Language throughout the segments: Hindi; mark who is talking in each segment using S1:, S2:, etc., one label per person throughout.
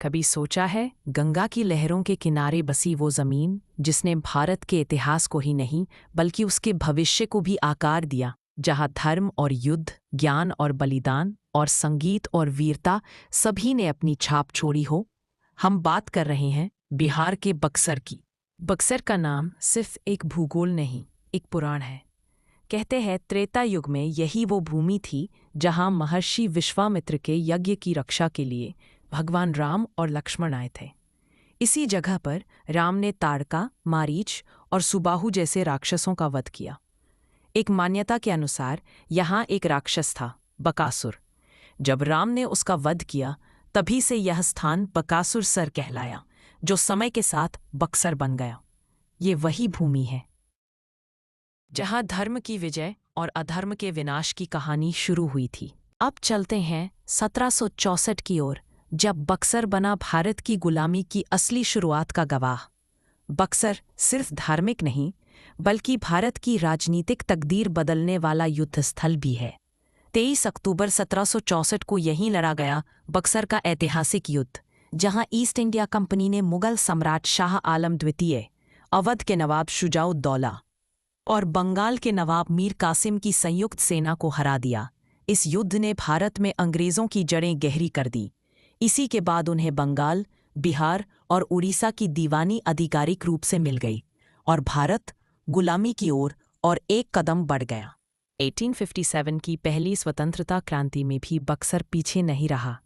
S1: कभी सोचा है गंगा की लहरों के किनारे बसी वो जमीन जिसने भारत के इतिहास को ही नहीं बल्कि उसके भविष्य को भी आकार दिया, जहाँ धर्म और युद्ध, ज्ञान और बलिदान और संगीत और वीरता सभी ने अपनी छाप छोड़ी हो। हम बात कर रहे हैं बिहार के बक्सर की। बक्सर का नाम सिर्फ एक भूगोल नहीं, एक पुराण है। कहते हैं त्रेता युग में यही वो भूमि थी जहाँ महर्षि विश्वामित्र के यज्ञ की रक्षा के लिए भगवान राम और लक्ष्मण आए थे। इसी जगह पर राम ने ताड़का, मारीच और सुबाहु जैसे राक्षसों का वध किया। एक मान्यता के अनुसार यहाँ एक राक्षस था, बकासुर। जब राम ने उसका वध किया तभी से यह स्थान बकासुर सर कहलाया, जो समय के साथ बक्सर बन गया। ये वही भूमि है जहाँ धर्म की विजय और अधर्म के विनाश की कहानी शुरू हुई थी। अब चलते हैं 1764 की ओर, जब बक्सर बना भारत की गुलामी की असली शुरुआत का गवाह। बक्सर सिर्फ धार्मिक नहीं बल्कि भारत की राजनीतिक तकदीर बदलने वाला युद्ध स्थल भी है। 23 अक्टूबर 1764 को यहीं लड़ा गया बक्सर का ऐतिहासिक युद्ध, जहां ईस्ट इंडिया कंपनी ने मुगल सम्राट शाह आलम द्वितीय, अवध के नवाब शुजाउद्दौला और बंगाल के नवाब मीर कासिम की संयुक्त सेना को हरा दिया। इस युद्ध ने भारत में अंग्रेज़ों की जड़ें गहरी कर दी। इसी के बाद उन्हें बंगाल, बिहार और उड़ीसा की दीवानी आधिकारिक रूप से मिल गई और भारत गुलामी की ओर और एक कदम बढ़ गया। 1857 की पहली स्वतंत्रता क्रांति में भी बक्सर पीछे नहीं रहा।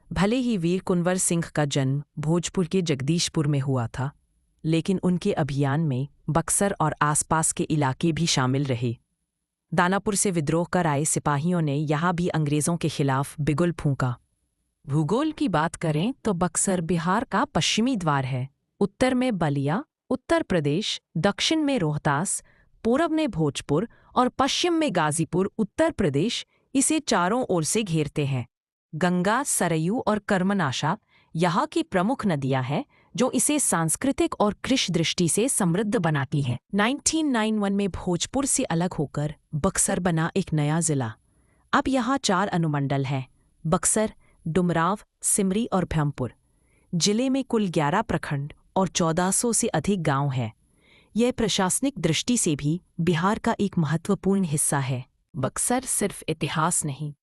S1: भले ही वीर कुंवर सिंह का जन्म भोजपुर के जगदीशपुर में हुआ था, लेकिन उनके अभियान में बक्सर और आसपास के इलाके भी शामिल रहे। दानापुर से विद्रोह कर आए सिपाहियों ने यहाँ भी अंग्रेज़ों के खिलाफ बिगुल फूंका। भूगोल की बात करें तो बक्सर बिहार का पश्चिमी द्वार है। उत्तर में बलिया, उत्तर प्रदेश, दक्षिण में रोहतास, पूरब में भोजपुर और पश्चिम में गाजीपुर, उत्तर प्रदेश इसे चारों ओर से घेरते हैं। गंगा, सरयू और कर्मनाशा यहाँ की प्रमुख नदियाँ हैं जो इसे सांस्कृतिक और कृषि दृष्टि से समृद्ध बनाती हैं। 1991 में भोजपुर से अलग होकर बक्सर बना एक नया जिला। अब यहाँ 4 अनुमंडल हैं: बक्सर, डुमराव, सिमरी और ब्रह्मपुर। जिले में कुल 11 प्रखंड और 1400 से अधिक गांव हैं। यह प्रशासनिक दृष्टि से भी बिहार का एक महत्वपूर्ण हिस्सा है। बक्सर सिर्फ इतिहास नहीं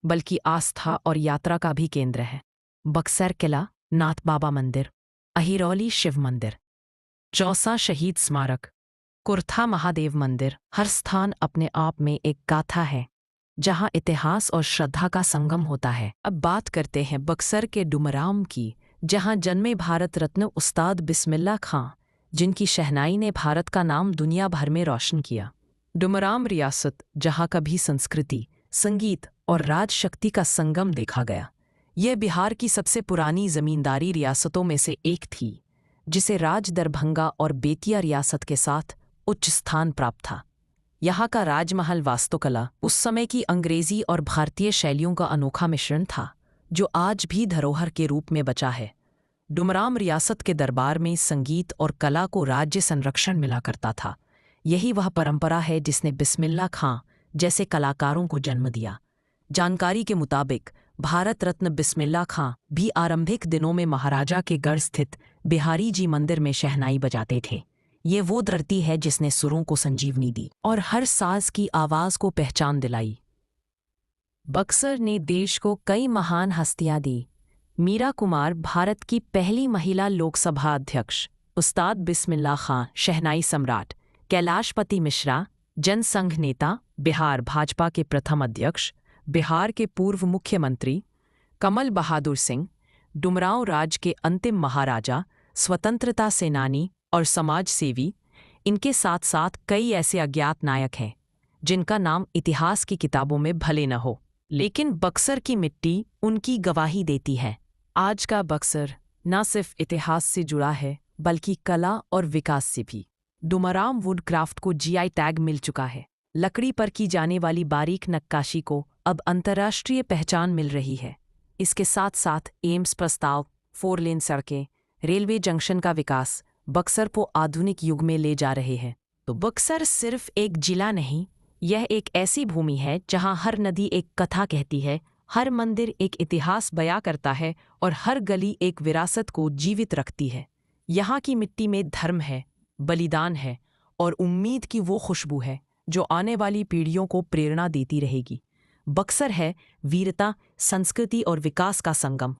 S1: बल्कि आस्था और यात्रा का भी केंद्र है। बक्सर किला, नाथ बाबा मंदिर, अहिरौली शिव मंदिर, चौसा शहीद स्मारक, कुर्था महादेव मंदिर, हर स्थान अपने आप में एक गाथा है जहां इतिहास और श्रद्धा का संगम होता है। अब बात करते हैं बक्सर के डुमराव की, जहां जन्मे भारत रत्न उस्ताद बिस्मिल्लाह खां, जिनकी शहनाई ने भारत का नाम दुनिया भर में रोशन किया। डुमराव रियासत जहां कभी संस्कृति, संगीत और राजशक्ति का संगम देखा गया। यह बिहार की सबसे पुरानी जमींदारी रियासतों में से एक थी, जिसे राज दरभंगा और बेतिया रियासत के साथ उच्च स्थान प्राप्त था। यहाँ का राजमहल वास्तुकला उस समय की अंग्रेजी और भारतीय शैलियों का अनोखा मिश्रण था, जो आज भी धरोहर के रूप में बचा है। डुमराव रियासत के दरबार में संगीत और कला को राज्य संरक्षण मिला करता था। यही वह परंपरा है जिसने बिस्मिल्लाह खां जैसे कलाकारों को जन्म दिया। जानकारी के मुताबिक भारत रत्न बिस्मिल्लाह खां भी आरंभिक दिनों में महाराजा के गढ़ स्थित बिहारी जी मंदिर में शहनाई बजाते थे। ये वो धरती है जिसने सुरों को संजीवनी दी और हर साज की आवाज को पहचान दिलाई। बक्सर ने देश को कई महान हस्तियां दी। मीरा कुमार भारत की पहली महिला लोकसभा अध्यक्ष, उस्ताद बिस्मिल्लाह खां शहनाई सम्राट, कैलाशपति मिश्रा जनसंघ नेता, बिहार भाजपा के प्रथम अध्यक्ष, बिहार के पूर्व मुख्यमंत्री कमल बहादुर सिंह, डुमराव राज के अंतिम महाराजा, स्वतंत्रता सेनानी और समाज सेवी। इनके साथ साथ कई ऐसे अज्ञात नायक हैं जिनका नाम इतिहास की किताबों में भले न हो, लेकिन बक्सर की मिट्टी उनकी गवाही देती है। आज का बक्सर न सिर्फ इतिहास से जुड़ा है बल्कि कला और विकास से भी। डुमराव वुडक्राफ्ट को जीआई टैग मिल चुका है। लकड़ी पर की जाने वाली बारीक नक्काशी को अब अंतर्राष्ट्रीय पहचान मिल रही है। इसके साथ साथ एम्स प्रस्ताव, 4 लेन सड़कें, रेलवे जंक्शन का विकास बक्सर को आधुनिक युग में ले जा रहे हैं। तो बक्सर सिर्फ एक जिला नहीं, यह एक ऐसी भूमि है जहां हर नदी एक कथा कहती है हर मंदिर एक इतिहास बयां करता है और हर गली एक विरासत को जीवित रखती है। यहाँ की मिट्टी में धर्म है, बलिदान है और उम्मीद की वो खुशबू है जो आने वाली पीढ़ियों को प्रेरणा देती रहेगी। बक्सर है वीरता, संस्कृति और विकास का संगम।